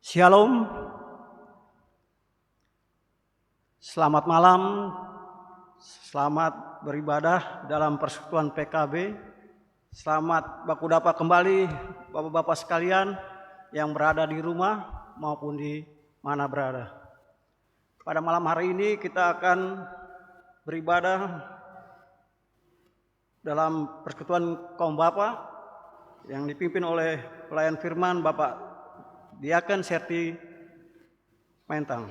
Shalom, selamat malam, selamat beribadah dalam persekutuan PKB. Selamat baku dapat kembali Bapak-Bapak sekalian yang berada di rumah maupun di mana berada. Pada malam hari ini kita akan beribadah dalam persekutuan kaum Bapak yang dipimpin oleh pelayan firman Bapak Diaken Serti Mentang.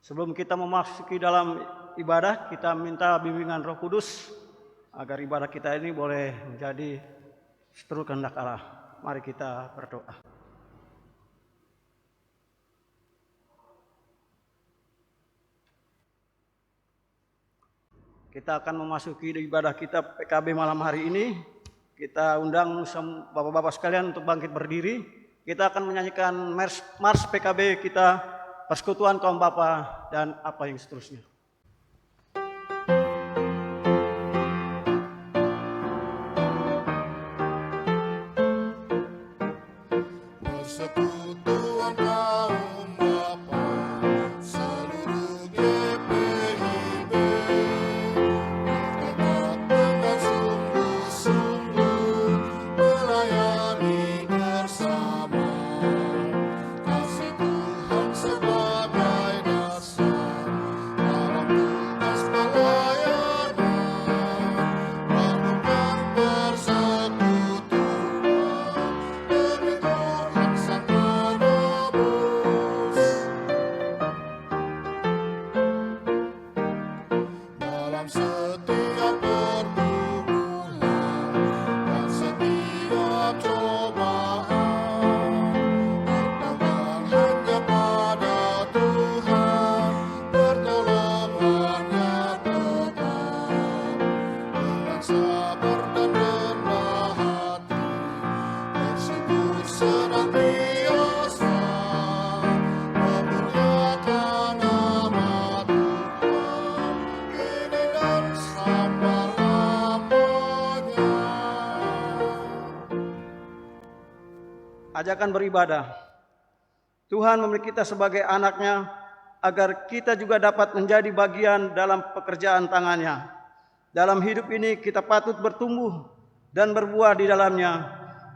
Sebelum kita memasuki dalam ibadah, kita minta bimbingan Roh Kudus agar ibadah kita ini boleh menjadi seturut kehendak Allah. Mari kita berdoa. Kita akan memasuki ibadah kita PKB malam hari ini. Kita undang Bapak-Bapak sekalian untuk bangkit berdiri. Kita akan menyanyikan Mars PKB kita, Persekutuan Kaum Bapa, dan apa yang seterusnya. Persekutuan kaum Bapa, seluruh GPIB, bertekad dengan sungguh-sungguh melayani bersama. Kasih Tuhan sebagai dasar dalam tugas pelayanan, melakukan persekutuan demi Tuhan Sang Penebus. Dalam setiap pergumulan dan setiap cobaan, berpegang hanya pada Tuhan, pertolongannya tetap. Dengan sabar dan rendah hati, bersyukur senantiasa, memuliakan nama Tuhan, kini dan selama-lamanya. Ajakan beribadah. Tuhan memilih kita sebagai anaknya agar kita juga dapat menjadi bagian dalam pekerjaan tangannya. Dalam hidup ini kita patut bertumbuh dan berbuah di dalamnya,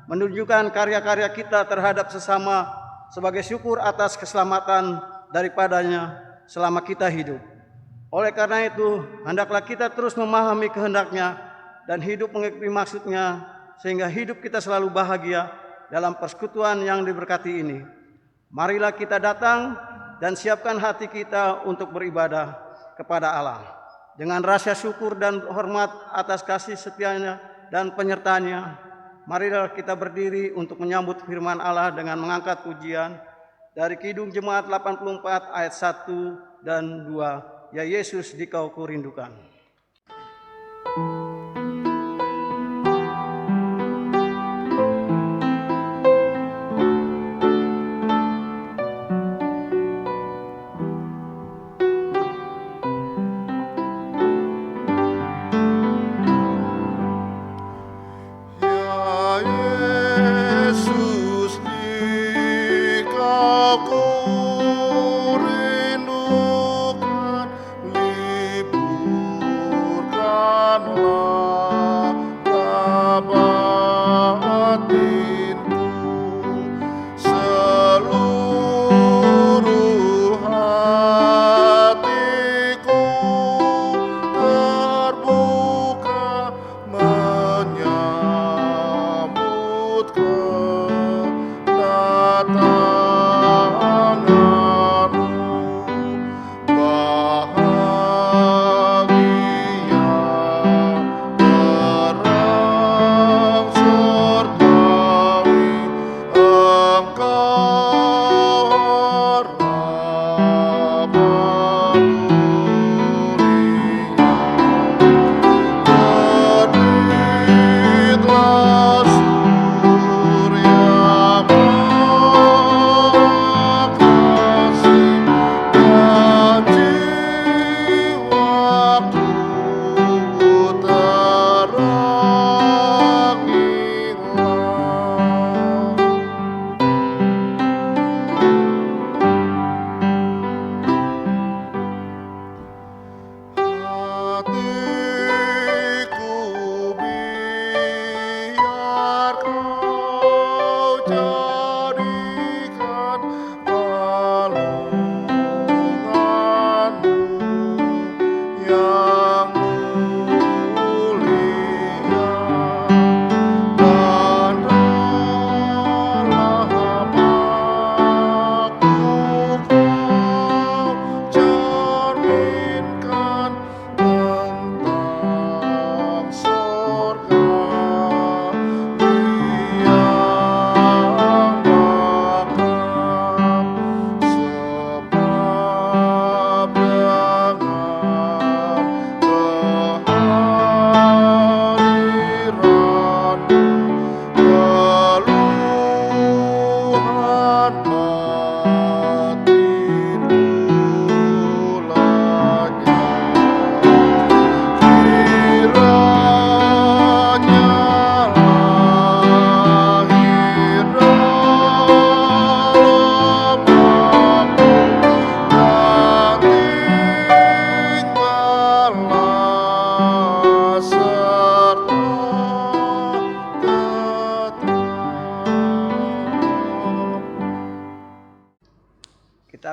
menunjukkan karya-karya kita terhadap sesama sebagai syukur atas keselamatan daripadanya selama kita hidup. Oleh karena itu, hendaklah kita terus memahami kehendaknya dan hidup mengikuti maksudnya, sehingga hidup kita selalu bahagia dalam persekutuan yang diberkati ini. Marilah kita datang dan siapkan hati kita untuk beribadah kepada Allah dengan rasa syukur dan hormat atas kasih setianya dan penyertaannya. Marilah kita berdiri untuk menyambut firman Allah dengan mengangkat pujian dari Kidung Jemaat 84 ayat 1 dan 2. Ya Yesus, Dikau kurindukan. Ya Yesus, Dikau kurindukan, liburkanlah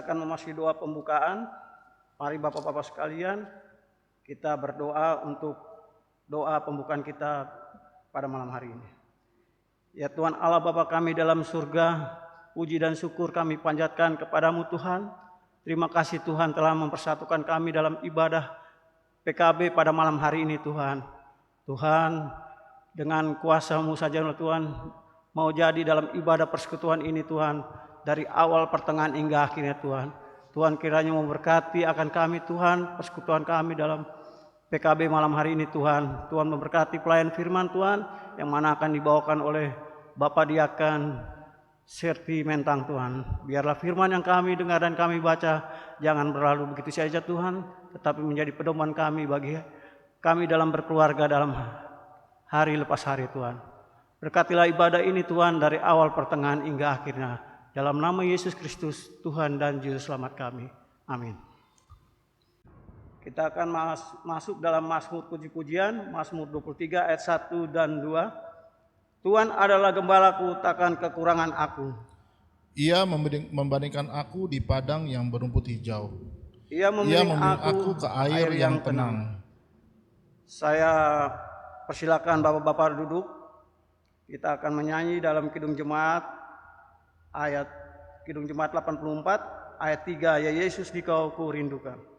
Kita akan memasuki doa pembukaan. Mari Bapak-bapak sekalian, kita berdoa untuk doa pembukaan kita pada malam hari ini. Ya Tuhan Allah Bapa kami dalam surga, puji dan syukur kami panjatkan kepadamu Tuhan. Terima kasih Tuhan telah mempersatukan kami dalam ibadah PKB pada malam hari ini Tuhan. Tuhan, dengan kuasa-Mu saja Tuhan, mau jadi dalam ibadah persekutuan ini Tuhan, dari awal pertengahan hingga akhirnya Tuhan. Tuhan kiranya memberkati akan kami Tuhan, persekutuan kami dalam PKB malam hari ini Tuhan. Tuhan memberkati pelayan firman Tuhan, yang mana akan dibawakan oleh Bapak Diakan Serti Mentang Tuhan. Biarlah firman yang kami dengar dan kami baca, jangan berlalu begitu saja Tuhan, tetapi menjadi pedoman kami bagi kami dalam berkeluarga dalam hari lepas hari Tuhan. Berkatilah ibadah ini Tuhan dari awal pertengahan hingga akhirnya. Dalam nama Yesus Kristus, Tuhan dan Juru Selamat kami. Amin. Kita akan masuk dalam Mazmur puji-pujian, Mazmur 23 ayat 1 dan 2. Tuhan adalah gembalaku, takkan kekurangan aku. Ia membandingkan aku di padang yang berumput hijau. Ia membimbing aku ke air yang tenang. Saya persilakan Bapak-bapak duduk. Kita akan menyanyi dalam Kidung Jemaat Kidung Jemaat 84 ayat 3, ya Yesus dikau ku rindukan.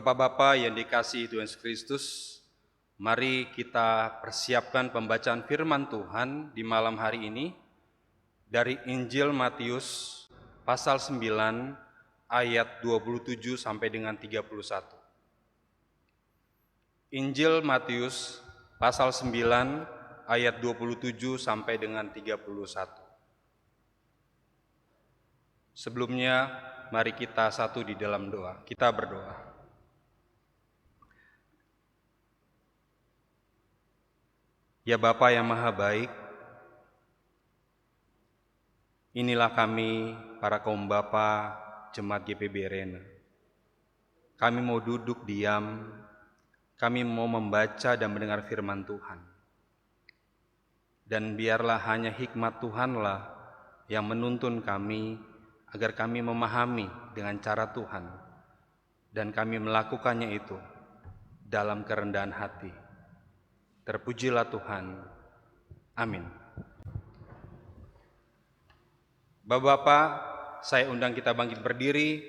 Bapak-bapak yang dikasihi Tuhan Yesus Kristus, mari kita persiapkan pembacaan firman Tuhan di malam hari ini dari Injil Matius pasal 9 ayat 27 sampai dengan 31. Injil Matius pasal 9 ayat 27 sampai dengan 31. Sebelumnya, mari kita satu di dalam doa. Kita berdoa. Ya Bapa yang Maha Baik, inilah kami para kaum Bapa Jemaat GPB Rena. Kami mau duduk diam, kami mau membaca dan mendengar firman Tuhan. Dan biarlah hanya hikmat Tuhanlah yang menuntun kami agar kami memahami dengan cara Tuhan. Dan kami melakukannya itu dalam kerendahan hati. Terpujilah Tuhan. Amin. Bapak-bapak, saya undang kita bangkit berdiri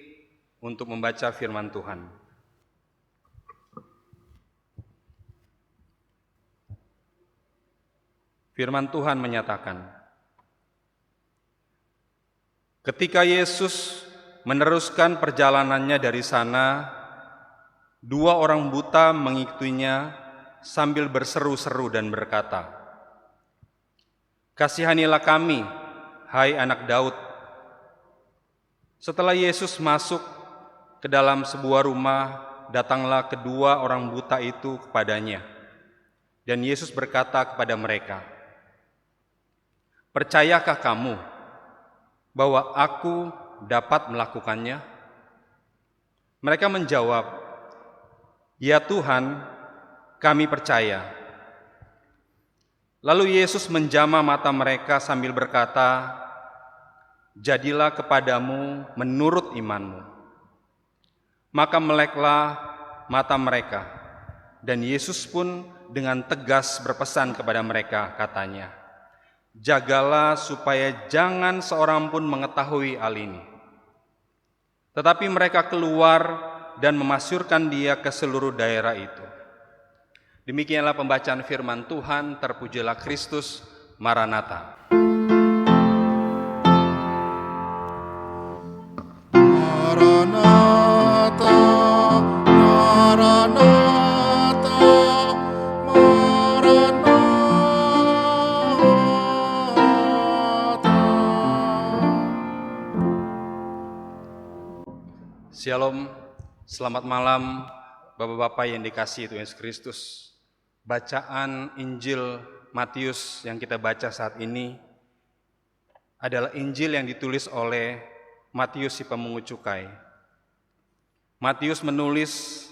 untuk membaca firman Tuhan. Firman Tuhan menyatakan, ketika Yesus meneruskan perjalanannya dari sana, dua orang buta mengikutinya sambil berseru-seru dan berkata, "Kasihanilah kami, hai anak Daud." Setelah Yesus masuk ke dalam sebuah rumah, datanglah kedua orang buta itu kepadanya. Dan Yesus berkata kepada mereka, "Percayakah kamu bahwa aku dapat melakukannya?" Mereka menjawab, "Ya Tuhan, kami percaya." Lalu Yesus menjamah mata mereka sambil berkata, "Jadilah kepadamu menurut imanmu." Maka meleklah mata mereka, dan Yesus pun dengan tegas berpesan kepada mereka, katanya, "Jagalah supaya jangan seorang pun mengetahui hal ini." Tetapi mereka keluar dan memasyurkan dia ke seluruh daerah itu. Demikianlah pembacaan firman Tuhan. Terpujilah Kristus. Maranatha. Maranatha, Maranatha, Maranatha. Shalom, selamat malam Bapak-Bapak yang dikasihi Tuhan Yesus Kristus. Bacaan Injil Matius yang kita baca saat ini adalah Injil yang ditulis oleh Matius si pemungut cukai. Matius menulis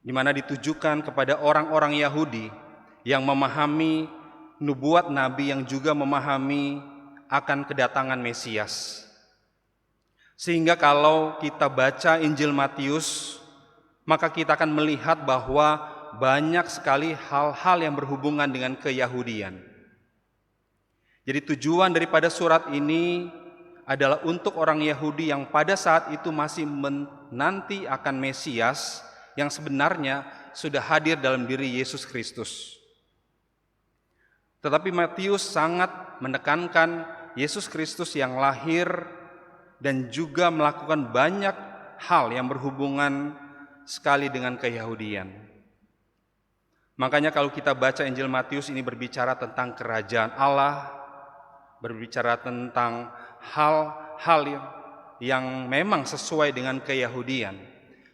di mana ditujukan kepada orang-orang Yahudi yang memahami nubuat Nabi, yang juga memahami akan kedatangan Mesias. Sehingga kalau kita baca Injil Matius, maka kita akan melihat bahwa banyak sekali hal-hal yang berhubungan dengan keyahudian. Jadi tujuan daripada surat ini adalah untuk orang Yahudi yang pada saat itu masih menanti akan Mesias yang sebenarnya sudah hadir dalam diri Yesus Kristus. Tetapi Matius sangat menekankan Yesus Kristus yang lahir dan juga melakukan banyak hal yang berhubungan sekali dengan keyahudian. Makanya kalau kita baca Injil Matius ini berbicara tentang kerajaan Allah, berbicara tentang hal-hal yang memang sesuai dengan keyahudian.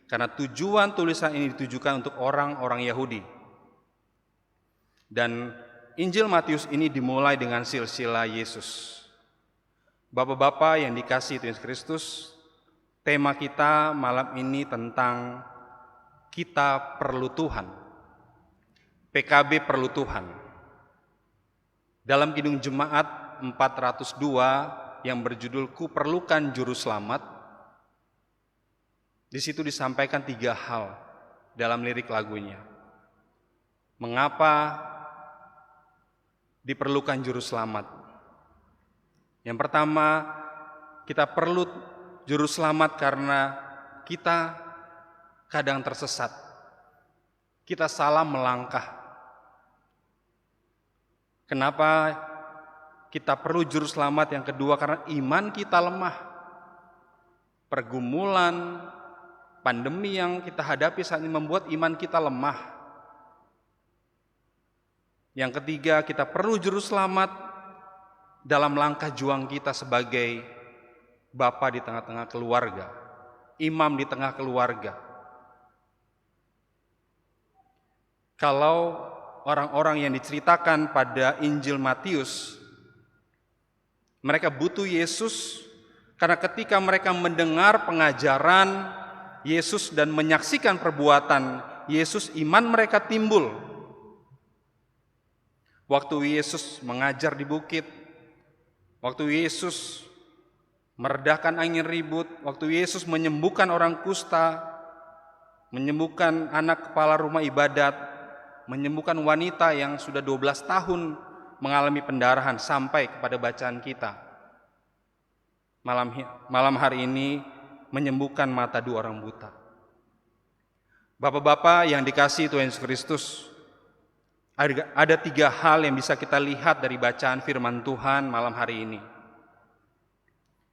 Karena tujuan tulisan ini ditujukan untuk orang-orang Yahudi. Dan Injil Matius ini dimulai dengan silsilah Yesus. Bapak-bapak yang dikasihi Tuhan Yesus Kristus, tema kita malam ini tentang kita perlu Tuhan. PKB perlu Tuhan. Dalam Kidung Jemaat 402 yang berjudul Ku Perlukan Juru Selamat, di situ disampaikan 3 hal dalam lirik lagunya. Mengapa diperlukan juru selamat? Yang pertama, kita perlu juru selamat karena kita kadang tersesat. Kita salah melangkah. Kenapa kita perlu juru selamat? Yang kedua, karena iman kita lemah. Pergumulan, pandemi yang kita hadapi saat ini membuat iman kita lemah. Yang ketiga, kita perlu juru selamat dalam langkah juang kita sebagai bapa di tengah-tengah keluarga, imam di tengah keluarga. Kalau orang-orang yang diceritakan pada Injil Matius, mereka butuh Yesus karena ketika mereka mendengar pengajaran Yesus dan menyaksikan perbuatan Yesus, iman mereka timbul. Waktu Yesus mengajar di bukit, waktu Yesus meredakan angin ribut, waktu Yesus menyembuhkan orang kusta, menyembuhkan anak kepala rumah ibadat, menyembuhkan wanita yang sudah 12 tahun mengalami pendarahan, sampai kepada bacaan kita malam hari ini menyembuhkan mata 2 orang buta. Bapak-bapak yang dikasihi Tuhan Yesus Kristus, ada 3 hal yang bisa kita lihat dari bacaan firman Tuhan malam hari ini.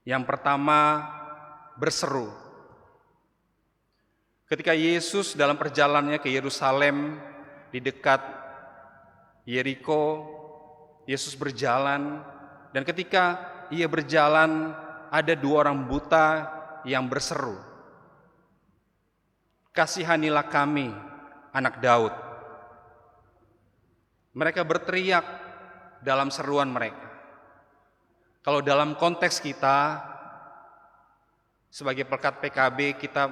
Yang pertama, berseru. Ketika Yesus dalam perjalanannya ke Yerusalem, di dekat Yeriko, Yesus berjalan, dan ketika ia berjalan ada 2 orang buta yang berseru. kasihanilah kami, anak Daud. Mereka berteriak dalam seruan mereka. Kalau dalam konteks kita, sebagai Pelkat PKB, kita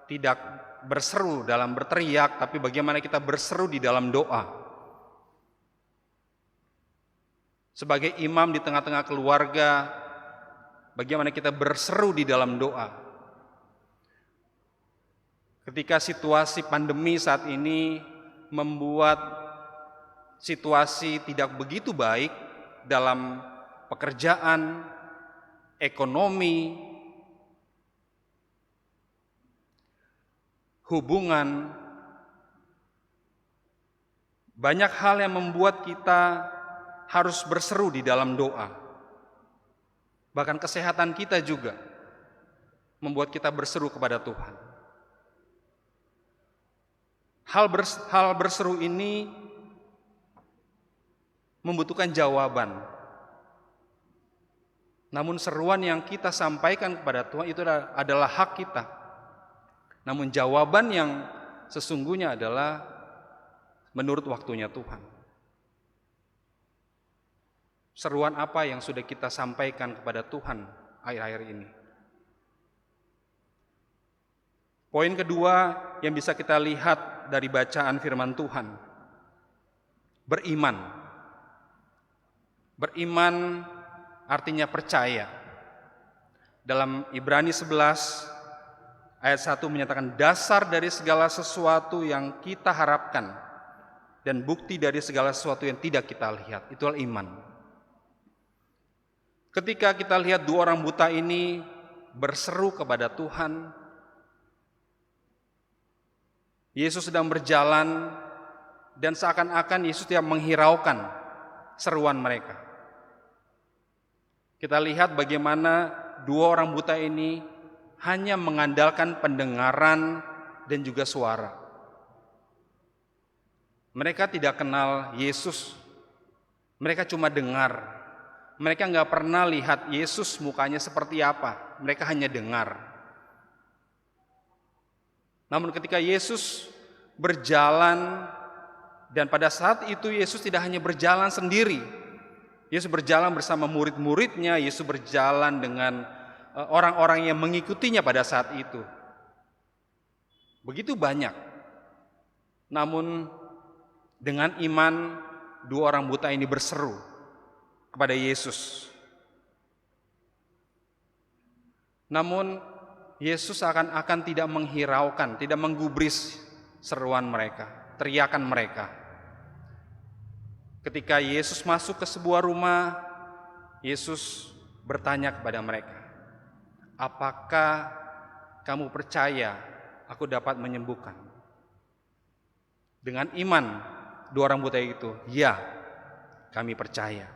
tidak berseru dalam berteriak, tapi bagaimana kita berseru di dalam doa. Sebagai imam di tengah-tengah keluarga, bagaimana kita berseru di dalam doa. Ketika situasi pandemi saat ini membuat situasi tidak begitu baik dalam pekerjaan, ekonomi, hubungan, banyak hal yang membuat kita harus berseru di dalam doa. Bahkan kesehatan kita juga membuat kita berseru kepada Tuhan. Hal berseru ini membutuhkan jawaban. Namun seruan yang kita sampaikan kepada Tuhan itu adalah hak kita. Namun jawaban yang sesungguhnya adalah menurut waktunya Tuhan. Seruan apa yang sudah kita sampaikan kepada Tuhan akhir-akhir ini? Poin kedua yang bisa kita lihat dari bacaan firman Tuhan, beriman. Beriman artinya percaya. Dalam Ibrani 11 ayat 1 menyatakan dasar dari segala sesuatu yang kita harapkan dan bukti dari segala sesuatu yang tidak kita lihat, itulah iman. Ketika kita lihat dua orang buta ini berseru kepada Tuhan, Yesus sedang berjalan dan seakan-akan Yesus tidak menghiraukan seruan mereka. Kita lihat bagaimana dua orang buta ini hanya mengandalkan pendengaran dan juga suara. Mereka tidak kenal Yesus, mereka cuma dengar. Mereka nggak pernah lihat Yesus mukanya seperti apa, mereka hanya dengar. Namun ketika Yesus berjalan, dan pada saat itu Yesus tidak hanya berjalan sendiri, Yesus berjalan bersama murid-muridnya, Yesus berjalan dengan orang-orang yang mengikutinya pada saat itu. Begitu banyak. Namun dengan iman dua orang buta ini berseru kepada Yesus. Namun Yesus akan tidak menghiraukan, tidak menggubris seruan mereka, teriakan mereka. Ketika Yesus masuk ke sebuah rumah, Yesus bertanya kepada mereka, apakah kamu percaya aku dapat menyembuhkan? Dengan iman, dua orang buta itu, ya, kami percaya.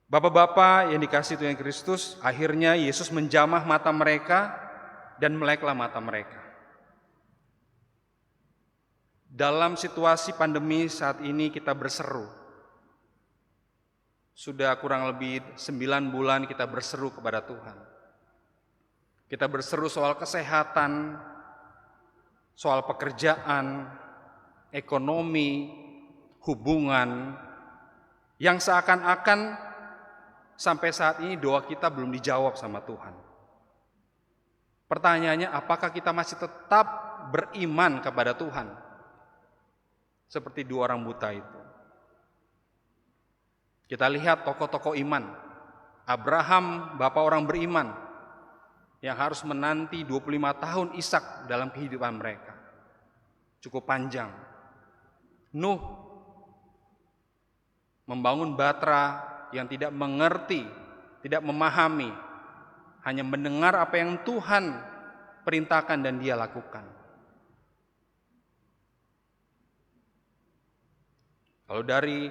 Bapak-bapak yang dikasihi Tuhan Kristus, akhirnya Yesus menjamah mata mereka dan meleklah mata mereka. Dalam situasi pandemi saat ini kita berseru. Sudah kurang lebih 9 bulan kita berseru kepada Tuhan. Kita berseru soal kesehatan, soal pekerjaan, ekonomi, hubungan, yang seakan-akan sampai saat ini doa kita belum dijawab sama Tuhan. Pertanyaannya, apakah kita masih tetap beriman kepada Tuhan? Seperti dua orang buta itu. Kita lihat tokoh-tokoh iman. Abraham, bapak orang beriman, yang harus menanti 25 tahun Ishak dalam kehidupan mereka. Cukup panjang. Nuh, membangun batra yang tidak mengerti, tidak memahami, hanya mendengar apa yang Tuhan perintahkan dan dia lakukan. Kalau dari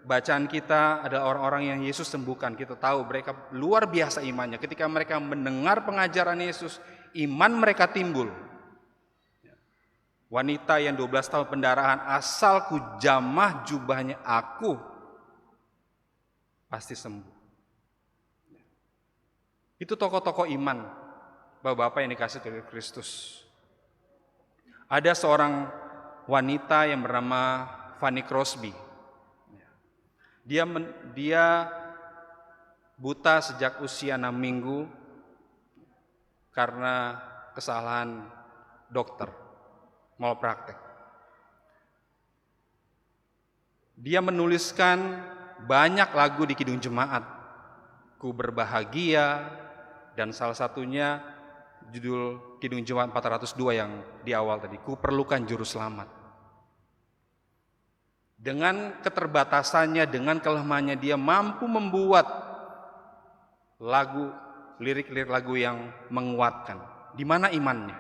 bacaan kita adalah orang-orang yang Yesus sembuhkan, kita tahu mereka luar biasa imannya. Ketika mereka mendengar pengajaran Yesus, iman mereka timbul. Wanita yang 12 tahun pendarahan, asal ku jamah jubahnya aku pasti sembuh. Itu tokoh-tokoh iman Bapak-bapak yang dikasihi oleh Kristus, ada seorang wanita yang bernama Fanny Crosby. Dia buta sejak usia 6 minggu karena kesalahan dokter, malpraktek. Dia menuliskan banyak lagu di Kidung Jemaat, Ku Berbahagia, dan salah satunya judul Kidung Jemaat 402 yang di awal tadi, Ku Perlukan Juru Selamat. Dengan keterbatasannya, dengan kelemahannya, dia mampu membuat lirik-lirik lagu yang menguatkan. Di mana imannya?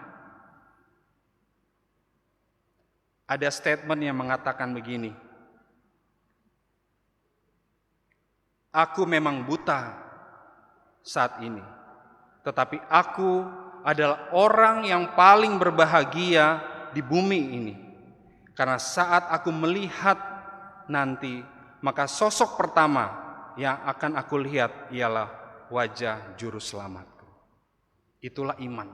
Ada statement yang mengatakan begini, aku memang buta saat ini, tetapi aku adalah orang yang paling berbahagia di bumi ini. Karena saat aku melihat nanti, maka sosok pertama yang akan aku lihat ialah wajah Juru Selamatku. Itulah iman.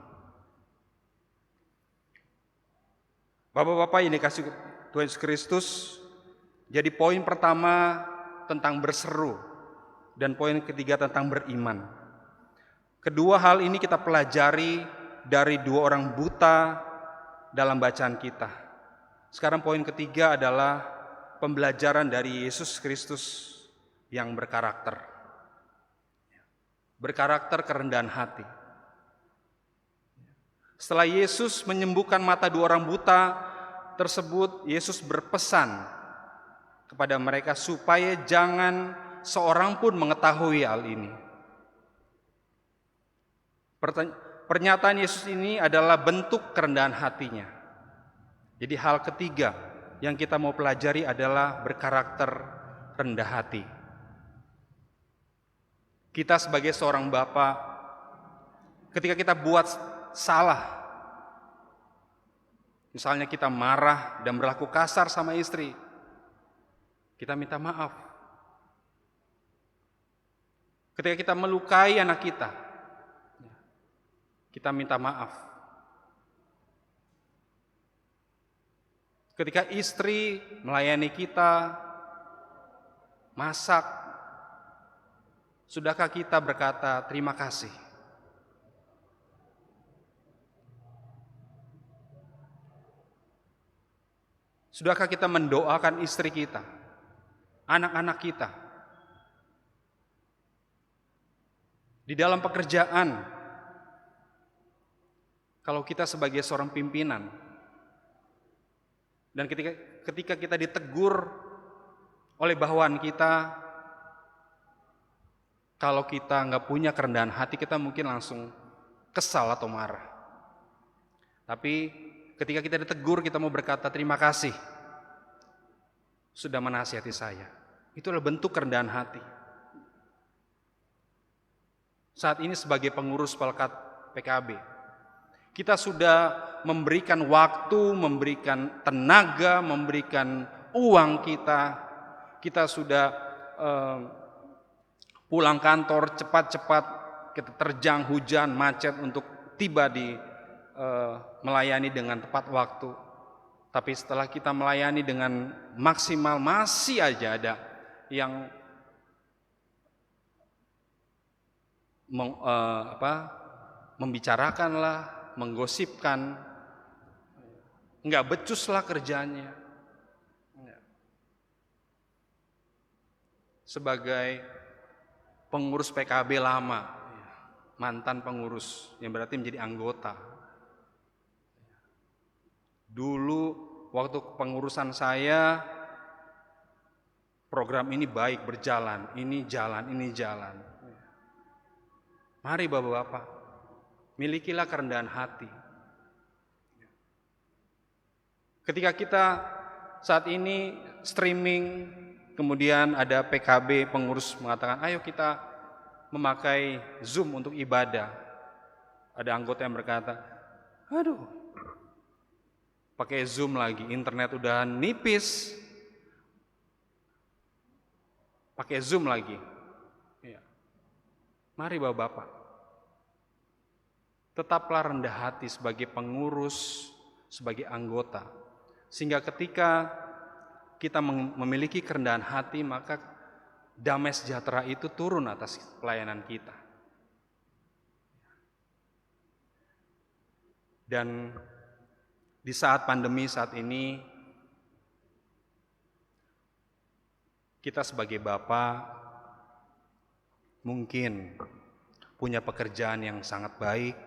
Bapak-bapak yang dikasihi Tuhan Yesus Kristus, jadi poin pertama tentang berseru, dan poin ketiga tentang beriman. Kedua hal ini kita pelajari dari 2 orang buta dalam bacaan kita. Sekarang poin ketiga adalah pembelajaran dari Yesus Kristus yang berkarakter kerendahan hati. Setelah Yesus menyembuhkan mata 2 orang buta tersebut, Yesus berpesan kepada mereka supaya jangan seorang pun mengetahui hal ini. Pernyataan Yesus ini adalah bentuk kerendahan hatinya. Jadi hal ketiga yang kita mau pelajari adalah berkarakter rendah hati. Kita sebagai seorang bapak, ketika kita buat salah, misalnya kita marah dan berlaku kasar sama istri, kita minta maaf. Ketika kita melukai anak kita, kita minta maaf. Ketika istri melayani kita, masak, sudahkah kita berkata terima kasih? Sudahkah kita mendoakan istri kita, anak-anak kita? Di dalam pekerjaan, kalau kita sebagai seorang pimpinan, dan ketika kita ditegur oleh bawahan kita, kalau kita nggak punya kerendahan hati, kita mungkin langsung kesal atau marah. Tapi ketika kita ditegur, kita mau berkata terima kasih sudah menasihati saya. Itu adalah bentuk kerendahan hati. Saat ini sebagai pengurus Pelkat PKB, kita sudah memberikan waktu, memberikan tenaga, memberikan uang kita. Kita sudah pulang kantor cepat-cepat, kita terjang hujan, macet untuk tiba di melayani dengan tepat waktu. Tapi setelah kita melayani dengan maksimal, masih aja ada yang membicarakan lah, menggosipkan, nggak becus lah kerjanya. Sebagai pengurus PKB lama, mantan pengurus yang berarti menjadi anggota. Dulu waktu pengurusan saya, program ini baik berjalan, ini jalan. Mari bapak-bapak, milikilah kerendahan hati. Ketika kita saat ini streaming, kemudian ada PKB pengurus mengatakan, ayo kita memakai Zoom untuk ibadah. Ada anggota yang berkata, aduh, pakai Zoom lagi, internet udah nipis, pakai Zoom lagi. Ya. Mari bapak-bapak, tetaplah rendah hati sebagai pengurus, sebagai anggota. Sehingga ketika kita memiliki kerendahan hati, maka damai sejahtera itu turun atas pelayanan kita. Dan di saat pandemi saat ini, kita sebagai Bapak mungkin punya pekerjaan yang sangat baik,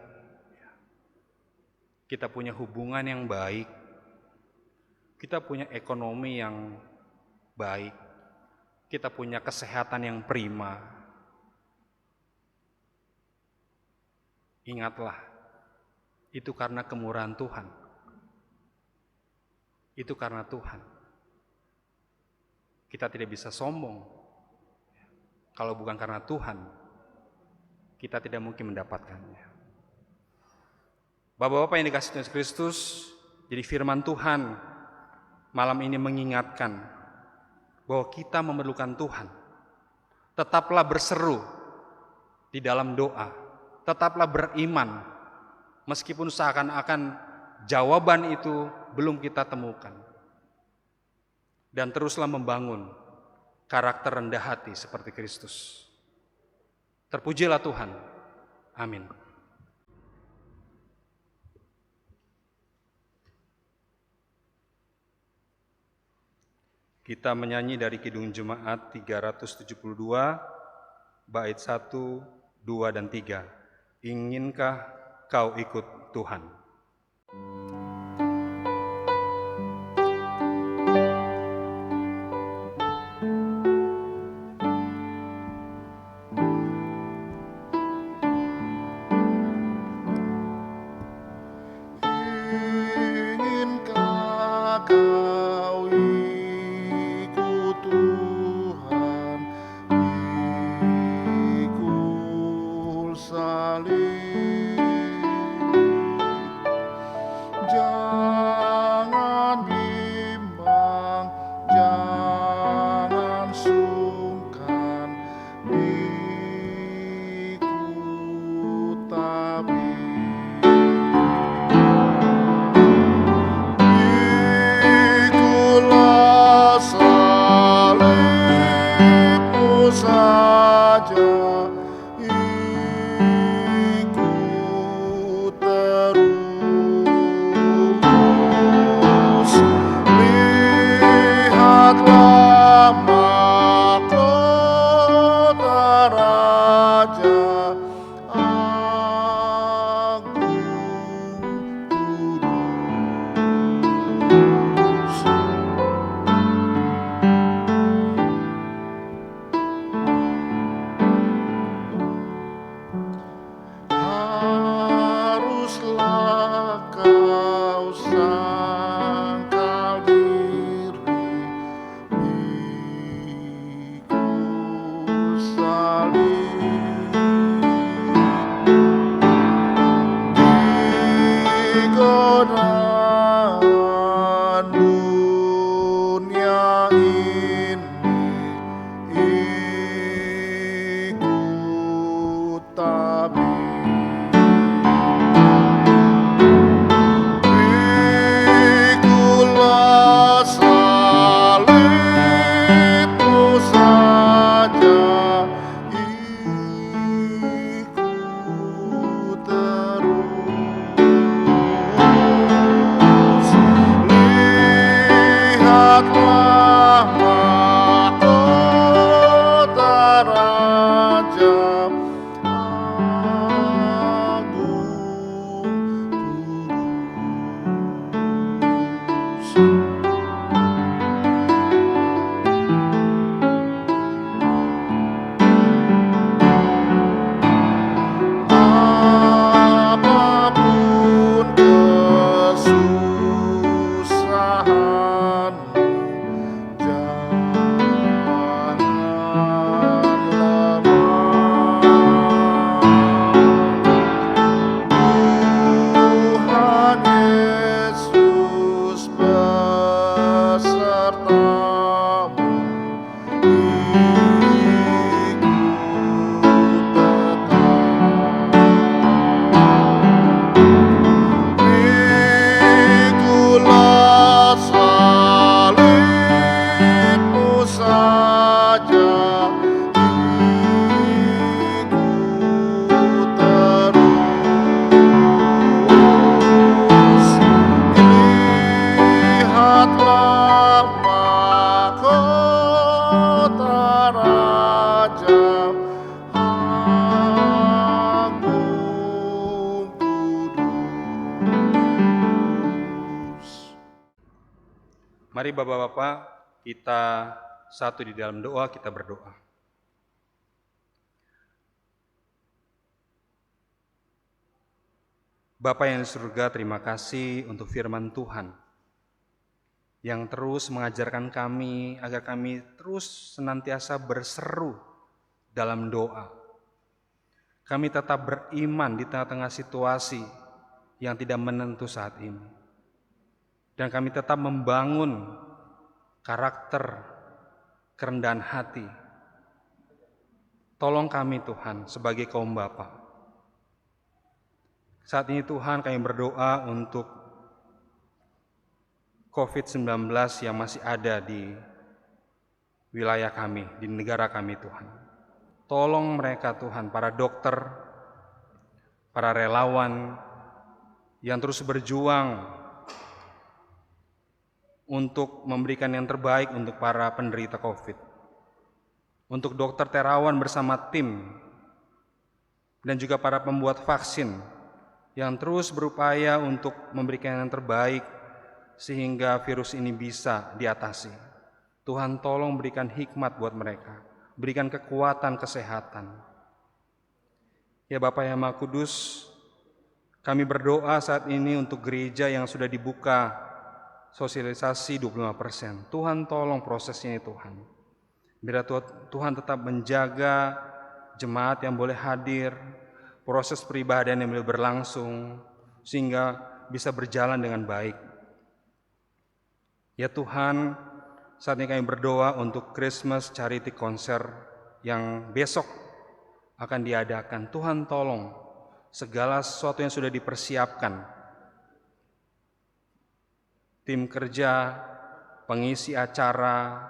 kita punya hubungan yang baik, kita punya ekonomi yang baik, kita punya kesehatan yang prima. Ingatlah, itu karena kemurahan Tuhan. Itu karena Tuhan. Kita tidak bisa sombong. Kalau bukan karena Tuhan, kita tidak mungkin mendapatkannya. Bapak-bapak yang dikasihi Tuhan Kristus, jadi firman Tuhan malam ini mengingatkan bahwa kita memerlukan Tuhan. Tetaplah berseru di dalam doa, tetaplah beriman, meskipun seakan-akan jawaban itu belum kita temukan. Dan teruslah membangun karakter rendah hati seperti Kristus. Terpujilah Tuhan. Amin. Kita menyanyi dari Kidung Jemaat 372, bait 1, 2, dan 3. Inginkah kau ikut Tuhan? Inginkah kau ikut Tuhan, pikul salib, jangan bimbang, jangan sungkan, ikut tabib. Pikulah salibmu saja, ikut terus. Lihatlah mahkota Raja Agung Kudus. tahta Raja Agung Kudus. Mari Bapak-bapak, kita satu di dalam doa, kita berdoa. Bapa yang di surga, terima kasih untuk firman Tuhan yang terus mengajarkan kami agar kami terus senantiasa berseru dalam doa. Kami tetap beriman di tengah-tengah situasi yang tidak menentu saat ini. Dan kami tetap membangun karakter kerendahan hati. Tolong kami Tuhan sebagai kaum Bapa. Saat ini Tuhan kami berdoa untuk COVID-19 yang masih ada di wilayah kami, di negara kami Tuhan. Tolong mereka Tuhan, para dokter, para relawan yang terus berjuang untuk memberikan yang terbaik untuk para penderita COVID. Untuk dokter terawan bersama tim dan juga para pembuat vaksin yang terus berupaya untuk memberikan yang terbaik sehingga virus ini bisa diatasi. Tuhan tolong berikan hikmat buat mereka, berikan kekuatan kesehatan. Ya Bapa yang Maha Kudus, kami berdoa saat ini untuk gereja yang sudah dibuka sosialisasi 25%. Tuhan tolong prosesnya Tuhan. Biar Tuhan tetap menjaga jemaat yang boleh hadir, proses peribadahan yang boleh berlangsung, sehingga bisa berjalan dengan baik. Ya Tuhan, saat ini kami berdoa untuk Christmas Charity Concert yang besok akan diadakan. Tuhan tolong segala sesuatu yang sudah dipersiapkan. Tim kerja, pengisi acara,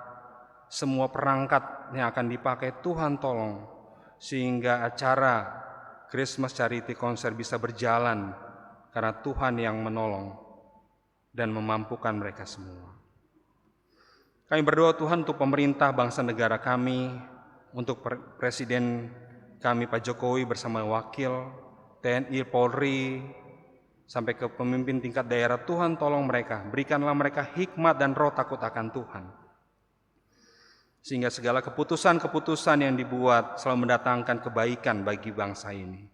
semua perangkat yang akan dipakai, Tuhan tolong sehingga acara Christmas Charity Concert bisa berjalan karena Tuhan yang menolong dan memampukan mereka semua. Kami berdoa Tuhan untuk pemerintah bangsa negara kami, untuk Presiden kami Pak Jokowi bersama Wakil, TNI, Polri, sampai ke pemimpin tingkat daerah. Tuhan tolong mereka, berikanlah mereka hikmat dan roh takut akan Tuhan. Sehingga segala keputusan-keputusan yang dibuat selalu mendatangkan kebaikan bagi bangsa ini.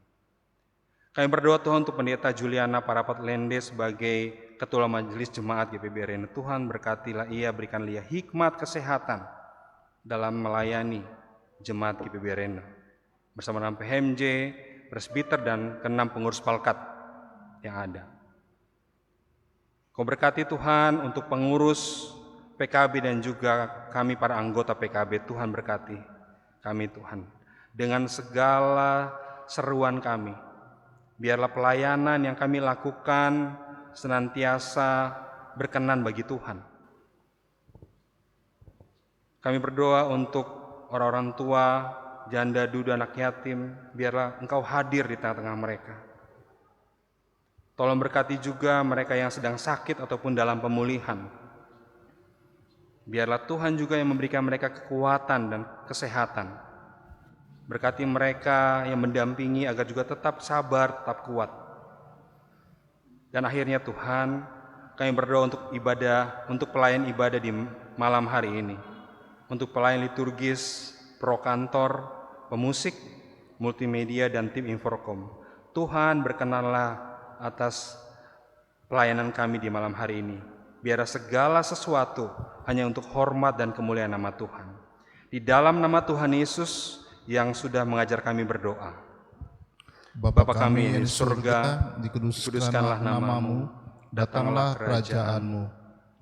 Kami berdoa Tuhan untuk Pendeta Juliana Parapat Lende sebagai Ketua Majelis Jemaat GPB Tuhan berkatilah ia, berikanlah ia hikmat kesehatan dalam melayani Jemaat GPB bersama dengan PHMJ, presbiter dan ke-6 pengurus Palkat yang ada. Kau berkati Tuhan untuk pengurus PKB dan juga kami para anggota PKB. Tuhan berkati kami Tuhan dengan segala seruan kami. Biarlah pelayanan yang kami lakukan senantiasa berkenan bagi Tuhan. Kami berdoa untuk orang-orang tua, janda, duda, anak yatim. Biarlah Engkau hadir di tengah-tengah mereka. Tolong berkati juga mereka yang sedang sakit ataupun dalam pemulihan. Biarlah Tuhan juga yang memberikan mereka kekuatan dan kesehatan. Berkati mereka yang mendampingi agar juga tetap sabar, tetap kuat. Dan akhirnya Tuhan, kami berdoa untuk ibadah, untuk pelayan ibadah di malam hari ini. Untuk pelayan liturgis, pro kantor, pemusik, multimedia, dan tim Inforkom. Tuhan berkenanlah atas pelayanan kami di malam hari ini. Biar segala sesuatu hanya untuk hormat dan kemuliaan nama Tuhan. Di dalam nama Tuhan Yesus yang sudah mengajar kami berdoa. Bapa kami yang di surga, dikuduskanlah namamu, datanglah kerajaanmu,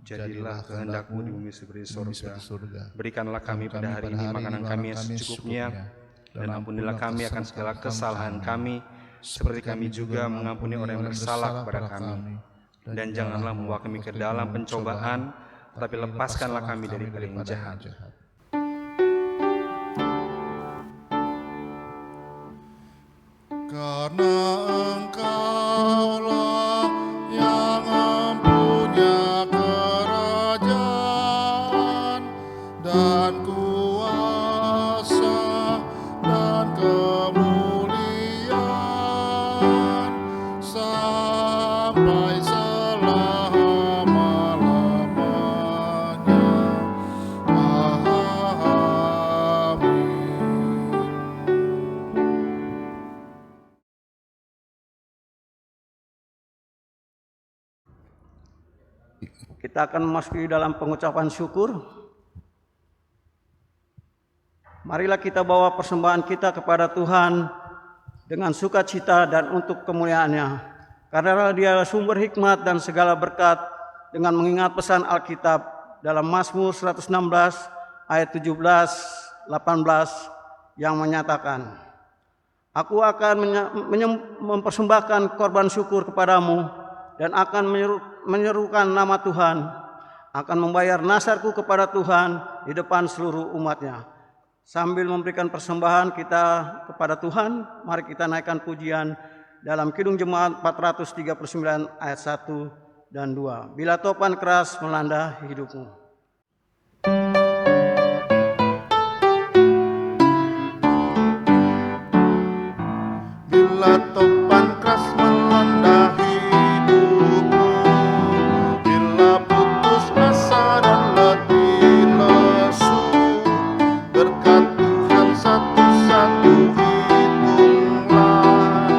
jadilah kehendak-Mu di bumi seperti di surga. Berikanlah kami pada hari ini makanan kami yang secukupnya, dan ampunilah kami akan segala kesalahan kami, seperti kami juga mengampuni orang yang bersalah kepada kami. Dan janganlah membawa kami ke dalam pencobaan, tapi lepaskanlah kami daripada yang jahat. Karena Engkaulah yang mempunyai kerajaan dan kuasa Kita akan memasuki dalam pengucapan syukur. Marilah kita bawa persembahan kita kepada Tuhan dengan sukacita dan untuk kemuliaan-Nya. Karena Dia sumber hikmat dan segala berkat, dengan mengingat pesan Alkitab dalam Mazmur 116 ayat 17-18 yang menyatakan, Aku akan mempersembahkan korban syukur kepadamu dan akan menyerukan nama Tuhan, akan membayar nazarku kepada Tuhan di depan seluruh umat-Nya. Sambil memberikan persembahan kita kepada Tuhan, mari kita naikkan pujian dalam Kidung Jemaat 439 ayat 1 dan 2. Bila topan keras melanda hidupmu. Bila topan keras melanda hidupmu, bila putus asa dan letih lesu, berkat Tuhan satu-satu hitunglah,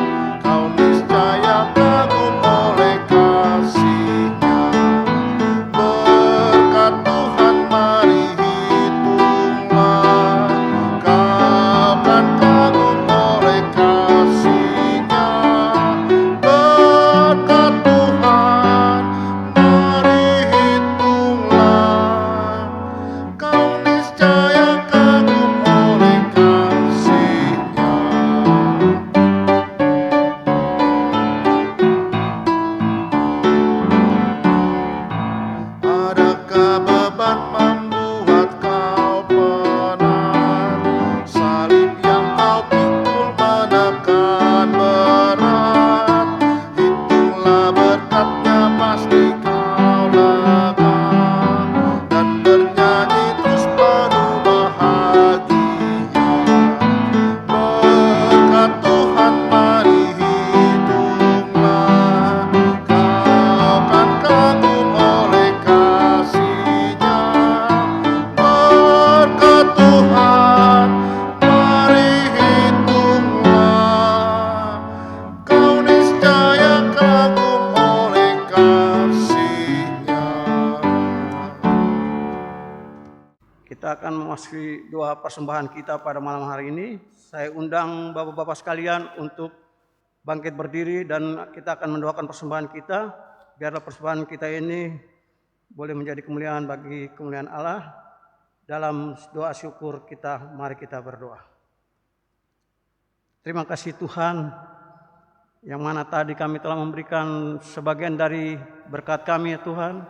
kau niscaya kagum oleh kasih-Nya. Berkat Tuhan mari hitunglah, kau kan kagum oleh kasih-Nya. Berkat Tuhan mari hitunglah, kau niscaya kagum oleh kasih-Nya. Adakah beban membuat kau penat? Salib yang kau pikul menekan berat. Hitunglah berkat-Nya pasti kau lega, dan bernyanyi terus penuh bahagia. Berkat Tuhan mari hitunglah, kau kan kagum oleh kasih-Nya. Berkat Tuhan mari hitunglah, kau niscaya kagum oleh kasih-Nya. Kita akan memasuki doa persembahan kita pada malam hari ini. Saya undang Bapak-Bapak sekalian untuk bangkit berdiri dan kita akan mendoakan persembahan kita. Biarlah persembahan kita ini boleh menjadi kemuliaan bagi kemuliaan Allah. Dalam doa syukur kita, mari kita berdoa. Terima kasih Tuhan, yang mana tadi kami telah memberikan sebagian dari berkat kami ya Tuhan.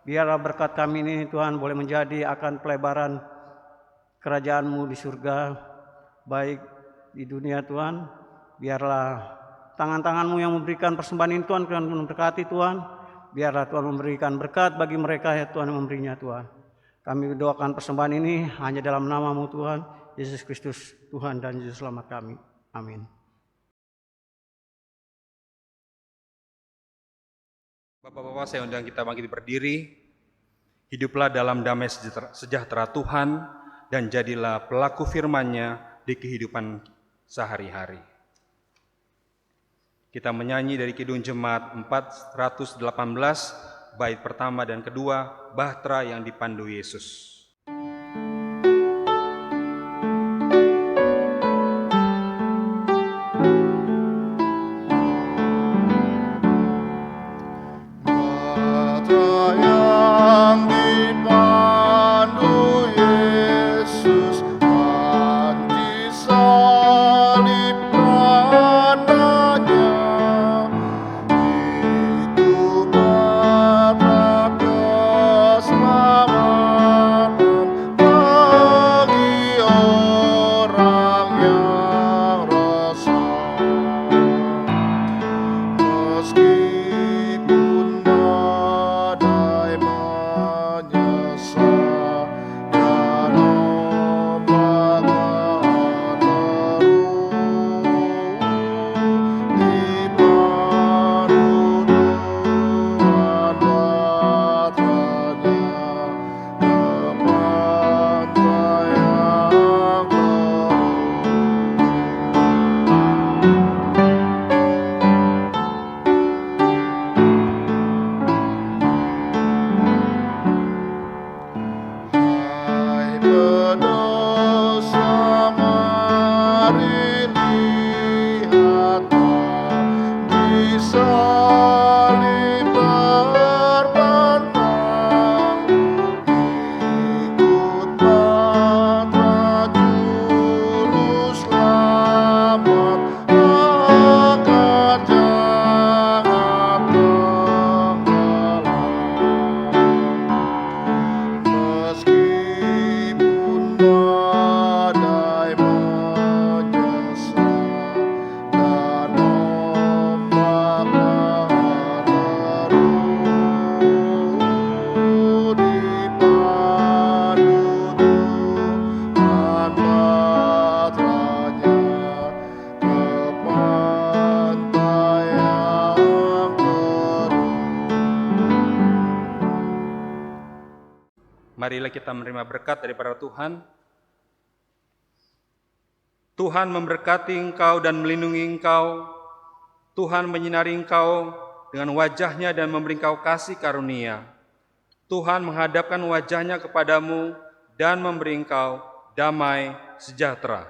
Biarlah berkat kami ini Tuhan boleh menjadi akan pelebaran kerajaan-Mu di surga, baik di dunia Tuhan. Biarlah tangan-tangan-Mu yang memberikan persembahan ini Tuhan, Tuhan memberkati Tuhan. Biarlah Tuhan memberikan berkat bagi mereka ya Tuhan yang memberinya Tuhan. Kami doakan persembahan ini hanya dalam nama-Mu Tuhan, Yesus Kristus Tuhan dan Juru Selamat kami. Amin. Bapak-bapak, saya undang kita bangkit berdiri. Hiduplah dalam damai sejahtera Tuhan dan jadilah pelaku firman-Nya di kehidupan sehari-hari. Kita menyanyi dari Kidung Jemaat 418, bait pertama dan kedua, Bahtera yang dipandu Yesus. Bahtera yang dipandu Yesus, panji salib tandanya, itu Bahtera keselamatan. marilah kita menerima berkat daripada Tuhan. Tuhan memberkati engkau dan melindungi engkau. Tuhan menyinari engkau dengan wajah-Nya dan memberi engkau kasih karunia. Tuhan menghadapkan wajah-Nya kepadamu dan memberi engkau damai sejahtera.